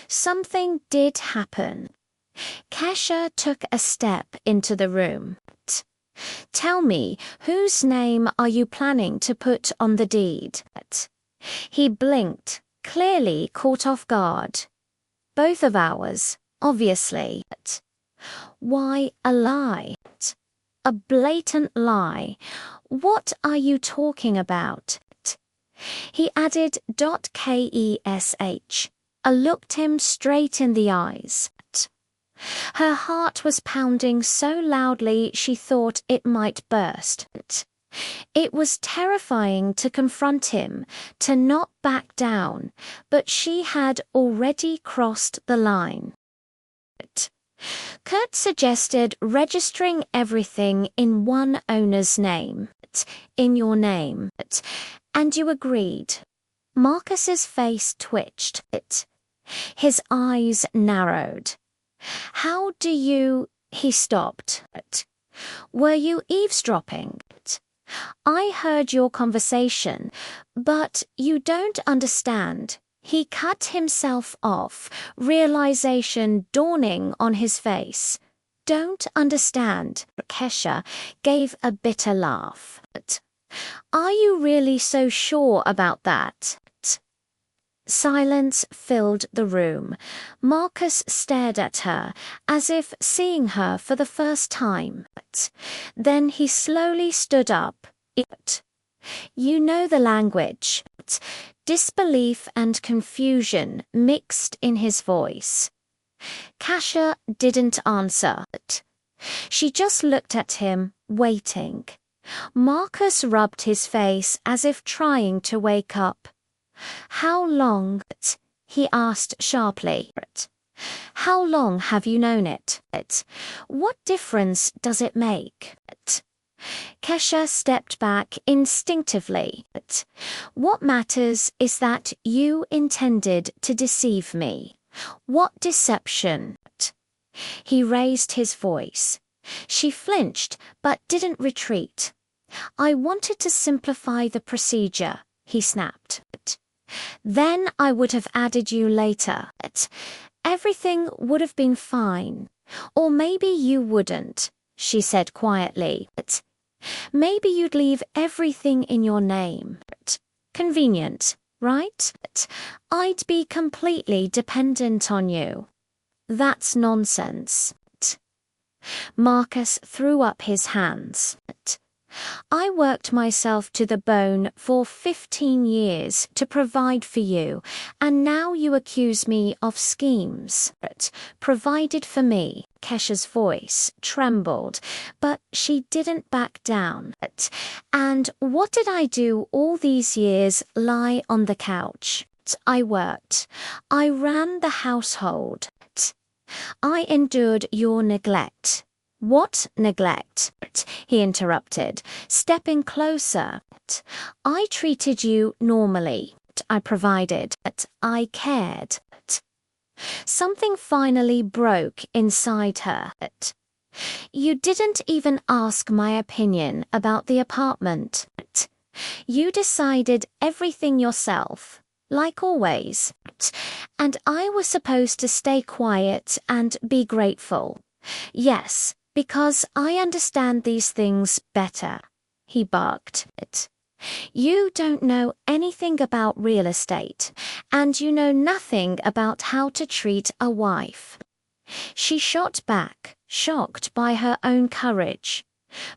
Something did happen. Kesha took a step into the room. Tell me, whose name are you planning to put on the deed? He blinked, clearly caught off guard. Both of ours. Obviously. Why a lie? A blatant lie. What are you talking about? He added. Kesh. I looked him straight in the eyes. Her heart was pounding so loudly she thought it might burst. It was terrifying to confront him, to not back down, but she had already crossed the line. Kurt suggested registering everything in one owner's name, in your name, and you agreed. Marcus's face twitched. His eyes narrowed. How do you... He stopped. Were you eavesdropping? I heard your conversation, but you don't understand. He cut himself off, realization dawning on his face. Don't understand. Kesha gave a bitter laugh. Are you really so sure about that? Silence filled the room. Marcus stared at her, as if seeing her for the first time. Then he slowly stood up. You know the language. Disbelief and confusion mixed in his voice. Kasia didn't answer. She just looked at him, waiting. Marcus rubbed his face as if trying to wake up. How long? He asked sharply. How long have you known it? What difference does it make? Kasia stepped back instinctively. What matters is that you intended to deceive me. What deception? He raised his voice. She flinched, but didn't retreat. I wanted to simplify the procedure, he snapped. Then I would have added you later. Everything would have been fine. Or maybe you wouldn't, she said quietly. Maybe you'd leave everything in your name. Convenient, right? I'd be completely dependent on you. That's nonsense. Marcus threw up his hands. I worked myself to the bone for 15 years to provide for you, and now you accuse me of schemes. Provided for me. Kasia's voice trembled, but she didn't back down. And what did I do all these years? Lie on the couch. I worked. I ran the household. I endured your neglect. What neglect? He interrupted, stepping closer. I treated you normally. I provided. I cared. Something finally broke inside her. You didn't even ask my opinion about the apartment. You decided everything yourself, like always. And I was supposed to stay quiet and be grateful. Yes, because I understand these things better, he barked. You don't know anything about real estate, and you know nothing about how to treat a wife. She shot back, shocked by her own courage.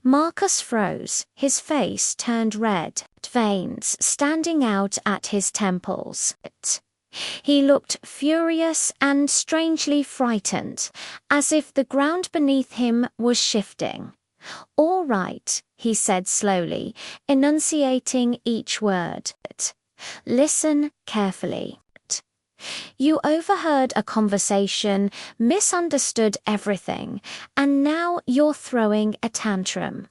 Marcus froze, his face turned red, veins standing out at his temples. He looked furious and strangely frightened, as if the ground beneath him was shifting. All right, he said slowly, enunciating each word. Listen carefully. You overheard a conversation, misunderstood everything, and now you're throwing a tantrum.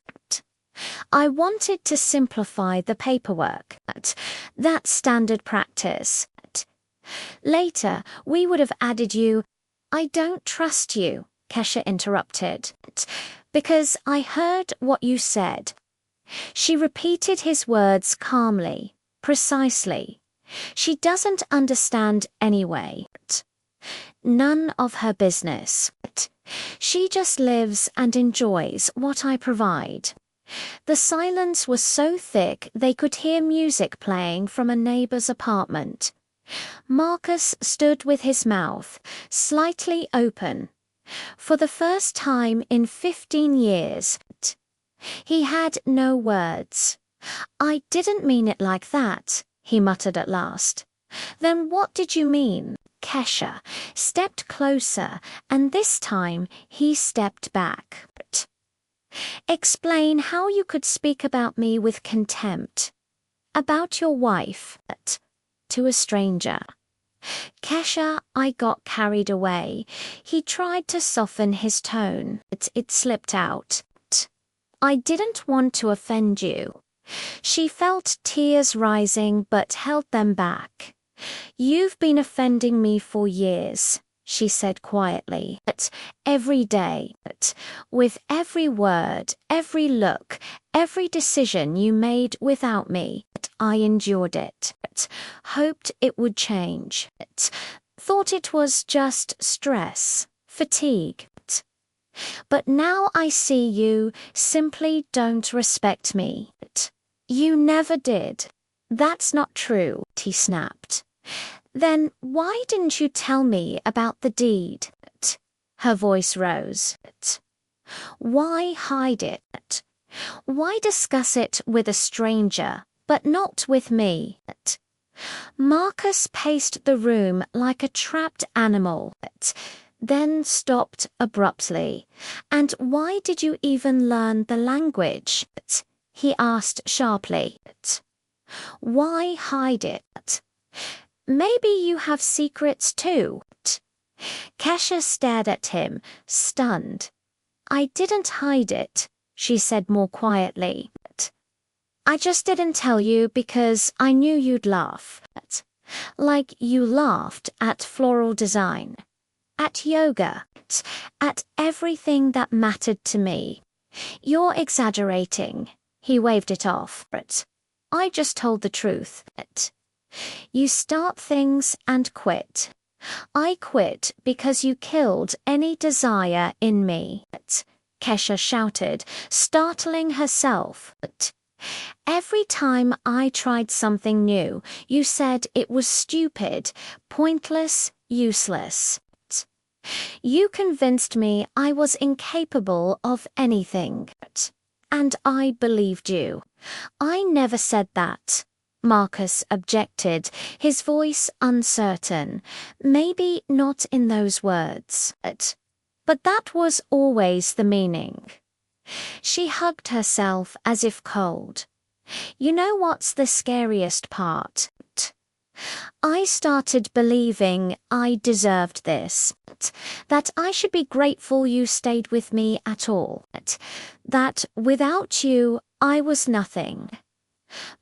I wanted to simplify the paperwork. That's standard practice. Later, we would have added you. I don't trust you, Kasia interrupted, because I heard what you said. She repeated his words calmly, precisely. She doesn't understand anyway. None of her business. She just lives and enjoys what I provide. The silence was so thick they could hear music playing from a neighbor's apartment. Marcus stood with his mouth slightly open. For the first time in 15 years, he had no words. I didn't mean it like that, he muttered at last. Then what did you mean? Kasia stepped closer, and this time he stepped back. Explain how you could speak about me with contempt. About your wife. To a stranger. Kasia, I got carried away. He tried to soften his tone. It slipped out. I didn't want to offend you. She felt tears rising but held them back. You've been offending me for years, she said quietly. Every day. With every word, every look, every decision you made without me. I endured it. Hoped it would change. Thought it was just stress, fatigue. But now I see you simply don't respect me. You never did. That's not true, he snapped. Then why didn't you tell me about the deed? Her voice rose. Why hide it? Why discuss it with a stranger, but not with me? Marcus paced the room like a trapped animal, then stopped abruptly. And why did you even learn the language? He asked sharply. Why hide it? Maybe you have secrets too. Kesha stared at him, stunned. I didn't hide it, she said more quietly. I just didn't tell you because I knew you'd laugh. Like you laughed at floral design, at yoga, at everything that mattered to me. You're exaggerating. He waved it off. I just told the truth. You start things and quit. I quit because you killed any desire in me. Kesha shouted, startling herself. Every time I tried something new, you said it was stupid, pointless, useless. You convinced me I was incapable of anything. And I believed you. I never said that. Marcus objected, his voice uncertain. Maybe not in those words. But that was always the meaning. She hugged herself as if cold. You know what's the scariest part? I started believing I deserved this, that I should be grateful you stayed with me at all, that without you I was nothing.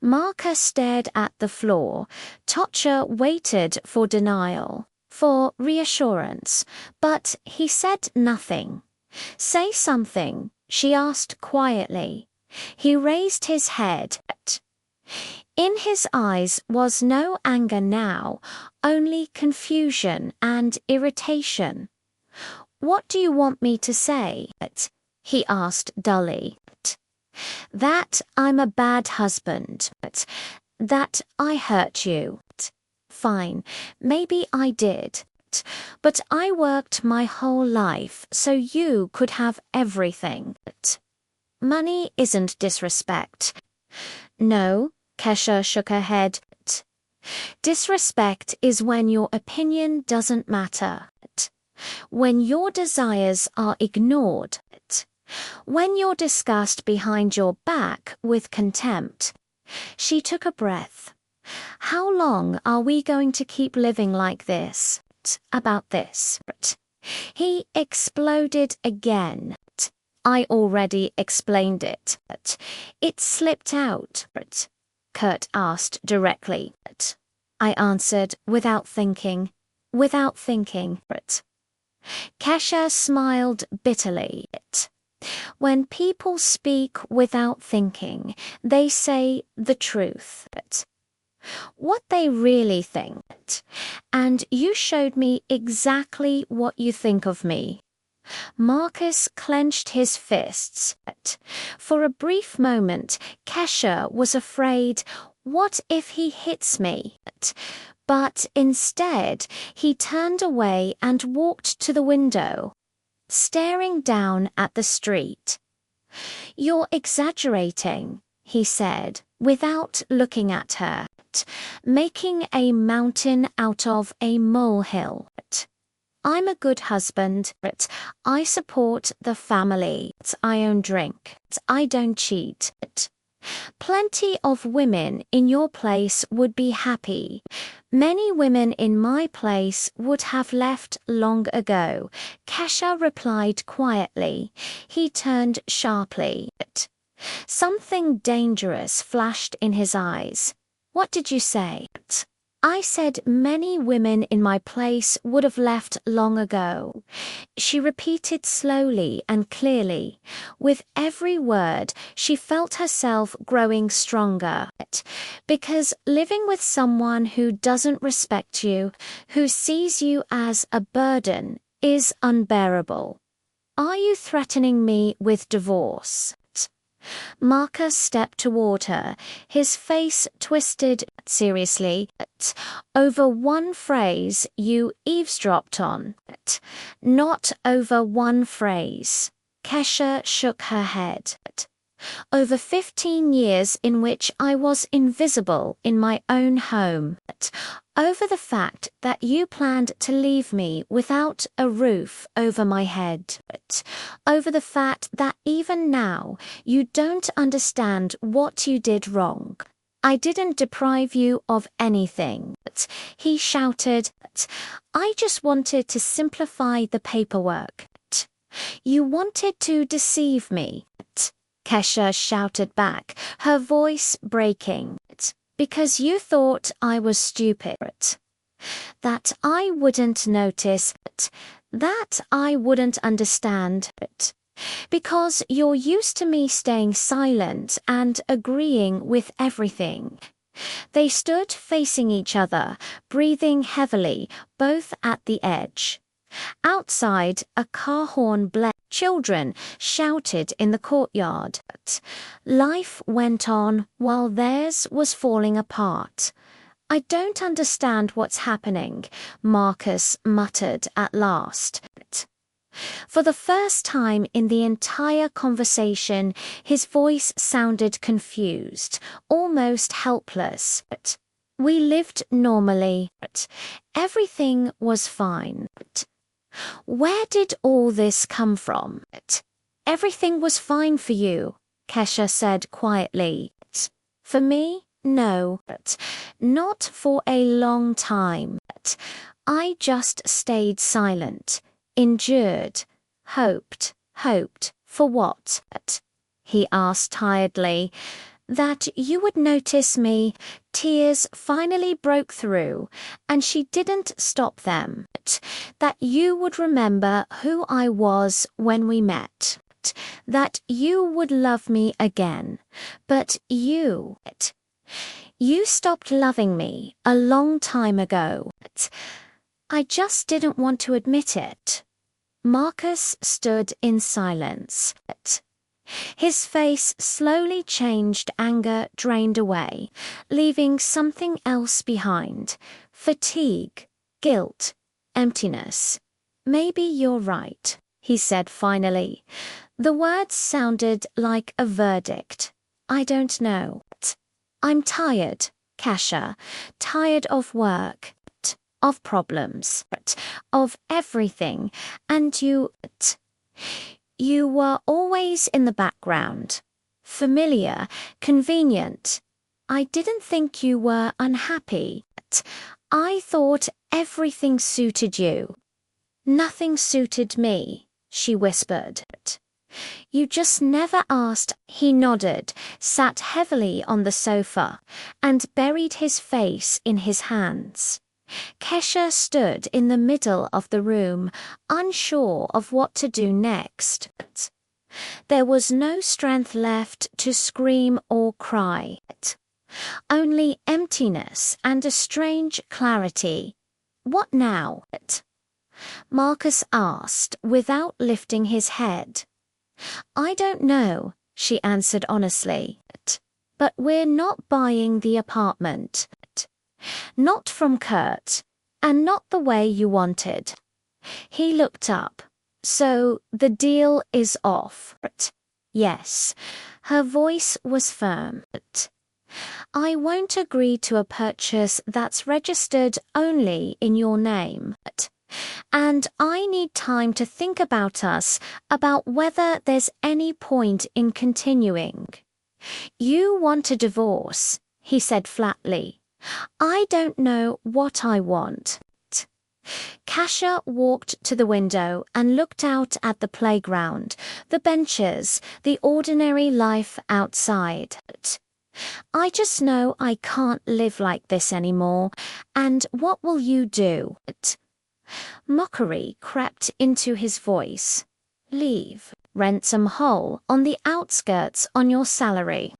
Marcus stared at the floor. Totcher waited for denial, for reassurance, but he said nothing. Say something, she asked quietly. He raised his head. In his eyes was no anger now, only confusion and irritation. What do you want me to say? He asked dully. That I'm a bad husband, that I hurt you. Fine, maybe I did. But I worked my whole life so you could have everything. Money isn't disrespect. No, Kesha shook her head. Disrespect is when your opinion doesn't matter. When your desires are ignored. When you're discussed behind your back with contempt. She took a breath. How long are we going to keep living like this? About this? He exploded again. I already explained it. It slipped out. Kurt asked directly. I answered without thinking. Without thinking. Kesha smiled bitterly. When people speak without thinking, they say the truth. What they really think. And you showed me exactly what you think of me. Marcus clenched his fists. For a brief moment, Kesha was afraid, what if he hits me? But instead, he turned away and walked to the window, staring down at the street. You're exaggerating, he said, without looking at her, making a mountain out of a molehill. I'm a good husband. I support the family. I own drink. I don't cheat. Plenty of women in your place would be happy. Many women in my place would have left long ago. Kesha replied quietly. He turned sharply. Something dangerous flashed in his eyes. What did you say? I said many women in my place would have left long ago. She repeated slowly and clearly. With every word, she felt herself growing stronger. Because living with someone who doesn't respect you, who sees you as a burden, is unbearable. Are you threatening me with divorce? Marcus stepped toward her, his face twisted seriously over one phrase you eavesdropped on. Not over one phrase. Kesha shook her head. Over 15 years in which I was invisible in my own home. Over the fact that you planned to leave me without a roof over my head. Over the fact that even now you don't understand what you did wrong. I didn't deprive you of anything. He shouted. I just wanted to simplify the paperwork. You wanted to deceive me. Kesha shouted back, her voice breaking. Because you thought I was stupid. That I wouldn't notice. That I wouldn't understand. Because you're used to me staying silent and agreeing with everything. They stood facing each other, breathing heavily, both at the edge. Outside, a car horn blared. Children shouted in the courtyard. Life went on while theirs was falling apart. I don't understand what's happening, Marcus muttered at last. For the first time in the entire conversation, his voice sounded confused, almost helpless. We lived normally. Everything was fine. Where did all this come from? Everything was fine for you, Kesha said quietly. For me, no. Not for a long time. I just stayed silent, endured, hoped. For what? He asked tiredly. That you would notice me. Tears finally broke through, and she didn't stop them. That you would remember who I was when we met. That you would love me again. But you stopped loving me a long time ago. I just didn't want to admit it. Marcus stood in silence. His face slowly changed, anger drained away, leaving something else behind. Fatigue, guilt, emptiness. Maybe you're right, he said finally. The words sounded like a verdict. I don't know. I'm tired, Kesha. Tired of work, of problems, of everything. And you were always in the background. Familiar, convenient. I didn't think you were unhappy. I thought everything suited you. Nothing suited me, she whispered. You just never asked. He nodded, sat heavily on the sofa, and buried his face in his hands. Kesha stood in the middle of the room, unsure of what to do next. There was no strength left to scream or cry. Only emptiness and a strange clarity. What now? Marcus asked without lifting his head. I don't know, she answered honestly. But we're not buying the apartment. Not from Kurt, and not the way you wanted. He looked up. So the deal is off. Yes. Her voice was firm. I won't agree to a purchase that's registered only in your name. And I need time to think about us, about whether there's any point in continuing. You want a divorce, he said flatly. I don't know what I want. Kesha walked to the window and looked out at the playground, the benches, the ordinary life outside. I just know I can't live like this anymore, and what will you do? Mockery crept into his voice. Leave. Rent some hole on the outskirts on your salary.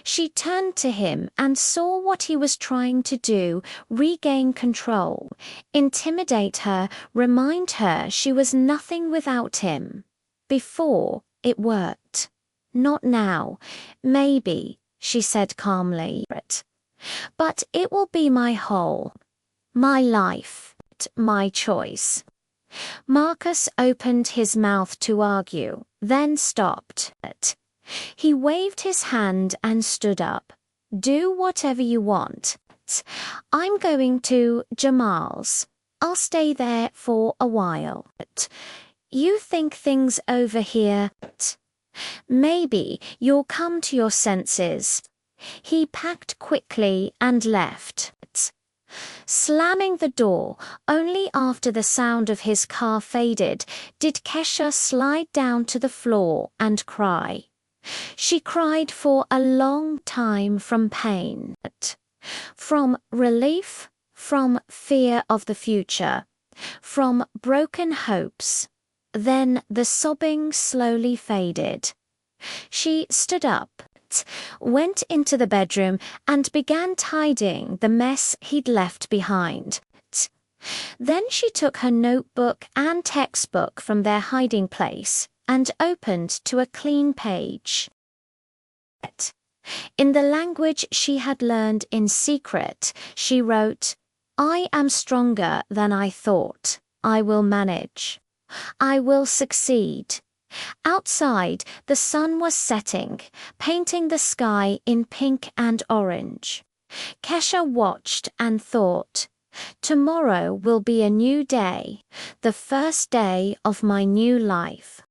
She turned to him and saw what he was trying to do, regain control, intimidate her, remind her she was nothing without him. Before, it worked. Not now. Maybe, she said calmly. But it will be my life, my choice. Marcus opened his mouth to argue, then stopped. He waved his hand and stood up. Do whatever you want. I'm going to Jamal's. I'll stay there for a while. You think things over here. Maybe you'll come to your senses. He packed quickly and left, slamming the door. Only after the sound of his car faded did Kesha slide down to the floor and cry. She cried for a long time from pain, from relief, from fear of the future, from broken hopes. Then the sobbing slowly faded. She stood up, went into the bedroom and began tidying the mess he'd left behind. Then she took her notebook and textbook from their hiding place and opened to a clean page. In the language she had learned in secret, she wrote, I am stronger than I thought. I will manage. I will succeed. Outside, the sun was setting, painting the sky in pink and orange. Kesha watched and thought, tomorrow will be a new day, the first day of my new life.